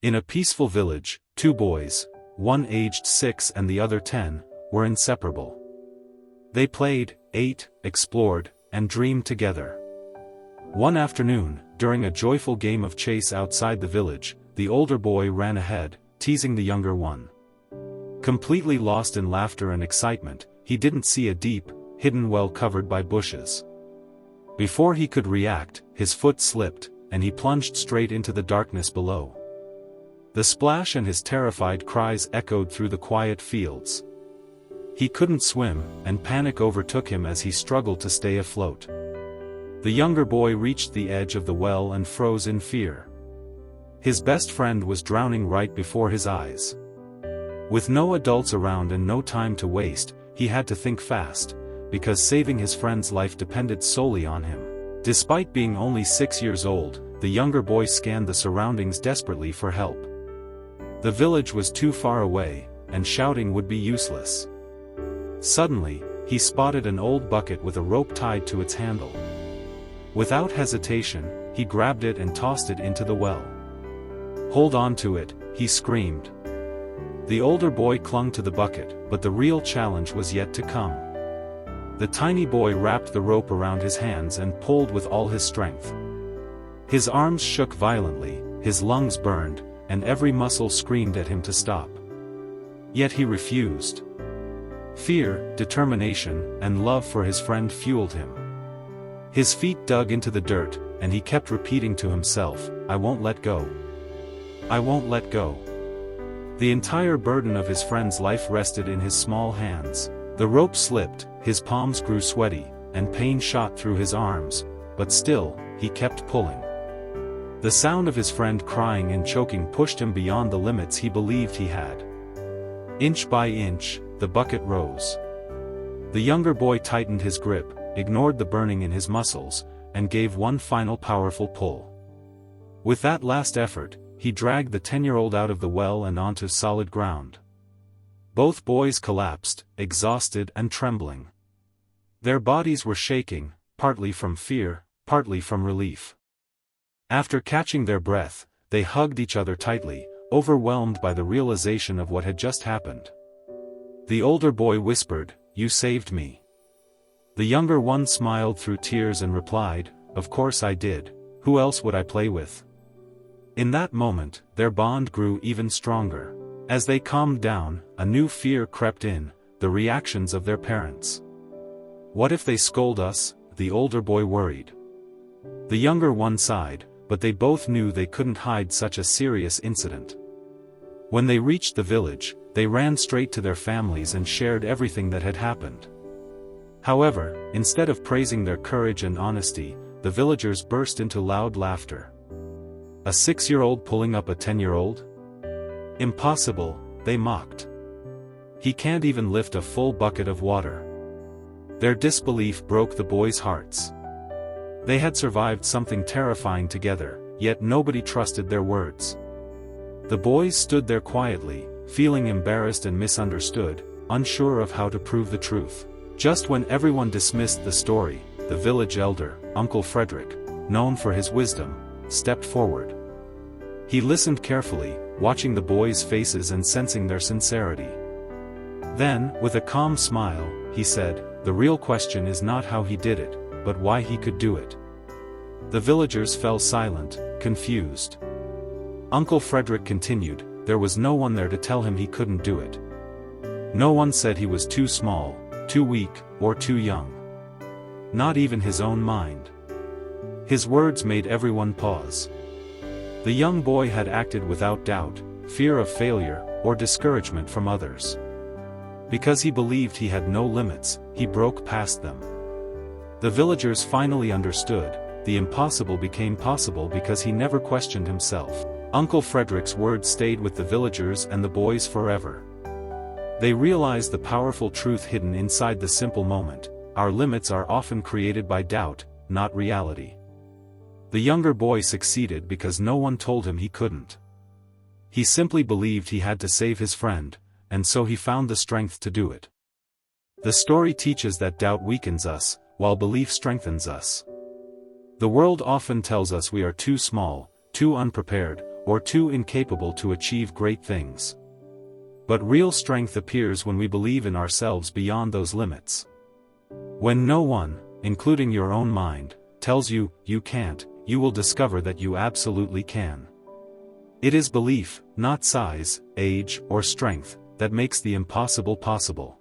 In a peaceful village, two boys, one aged 6 and the other 10, were inseparable. They played, ate, explored, and dreamed together. One afternoon, during a joyful game of chase outside the village, the older boy ran ahead, teasing the younger one. Completely lost in laughter and excitement, he didn't see a deep, hidden well covered by bushes. Before he could react, his foot slipped, and he plunged straight into the darkness below. The splash and his terrified cries echoed through the quiet fields. He couldn't swim, and panic overtook him as he struggled to stay afloat. The younger boy reached the edge of the well and froze in fear. His best friend was drowning right before his eyes. With no adults around and no time to waste, he had to think fast, because saving his friend's life depended solely on him. Despite being only 6 years old, the younger boy scanned the surroundings desperately for help. The village was too far away, and shouting would be useless. Suddenly, he spotted an old bucket with a rope tied to its handle. Without hesitation, he grabbed it and tossed it into the well. "Hold on to it," he screamed. The older boy clung to the bucket, but the real challenge was yet to come. The tiny boy wrapped the rope around his hands and pulled with all his strength. His arms shook violently, his lungs burned, and every muscle screamed at him to stop. Yet he refused. Fear, determination, and love for his friend fueled him. His feet dug into the dirt, and he kept repeating to himself, "I won't let go. I won't let go." The entire burden of his friend's life rested in his small hands. The rope slipped, his palms grew sweaty, and pain shot through his arms, but still, he kept pulling. The sound of his friend crying and choking pushed him beyond the limits he believed he had. Inch by inch, the bucket rose. The younger boy tightened his grip, ignored the burning in his muscles, and gave one final powerful pull. With that last effort, he dragged the 10-year-old out of the well and onto solid ground. Both boys collapsed, exhausted and trembling. Their bodies were shaking, partly from fear, partly from relief. After catching their breath, they hugged each other tightly, overwhelmed by the realization of what had just happened. The older boy whispered, "You saved me." The younger one smiled through tears and replied, "Of course I did, who else would I play with?" In that moment, their bond grew even stronger. As they calmed down, a new fear crept in, the reactions of their parents. "What if they scold us?" the older boy worried. The younger one sighed, but they both knew they couldn't hide such a serious incident. When they reached the village, they ran straight to their families and shared everything that had happened. However, instead of praising their courage and honesty, the villagers burst into loud laughter. "A 6-year-old pulling up a 10-year-old? Impossible," they mocked. "He can't even lift a full bucket of water." Their disbelief broke the boys' hearts. They had survived something terrifying together, yet nobody trusted their words. The boys stood there quietly, feeling embarrassed and misunderstood, unsure of how to prove the truth. Just when everyone dismissed the story, the village elder, Uncle Frederick, known for his wisdom, stepped forward. He listened carefully, watching the boys' faces and sensing their sincerity. Then, with a calm smile, he said, "The real question is not how he did it, but why he could do it." The villagers fell silent, confused. Uncle Frederick continued, "There was no one there to tell him he couldn't do it. No one said he was too small, too weak, or too young. Not even his own mind." His words made everyone pause. The young boy had acted without doubt, fear of failure, or discouragement from others. Because he believed he had no limits, he broke past them. The villagers finally understood, the impossible became possible because he never questioned himself. Uncle Frederick's words stayed with the villagers and the boys forever. They realized the powerful truth hidden inside the simple moment: our limits are often created by doubt, not reality. The younger boy succeeded because no one told him he couldn't. He simply believed he had to save his friend, and so he found the strength to do it. The story teaches that doubt weakens us, while belief strengthens us. The world often tells us we are too small, too unprepared, or too incapable to achieve great things. But real strength appears when we believe in ourselves beyond those limits. When no one, including your own mind, tells you, you can't, you will discover that you absolutely can. It is belief, not size, age, or strength, that makes the impossible possible.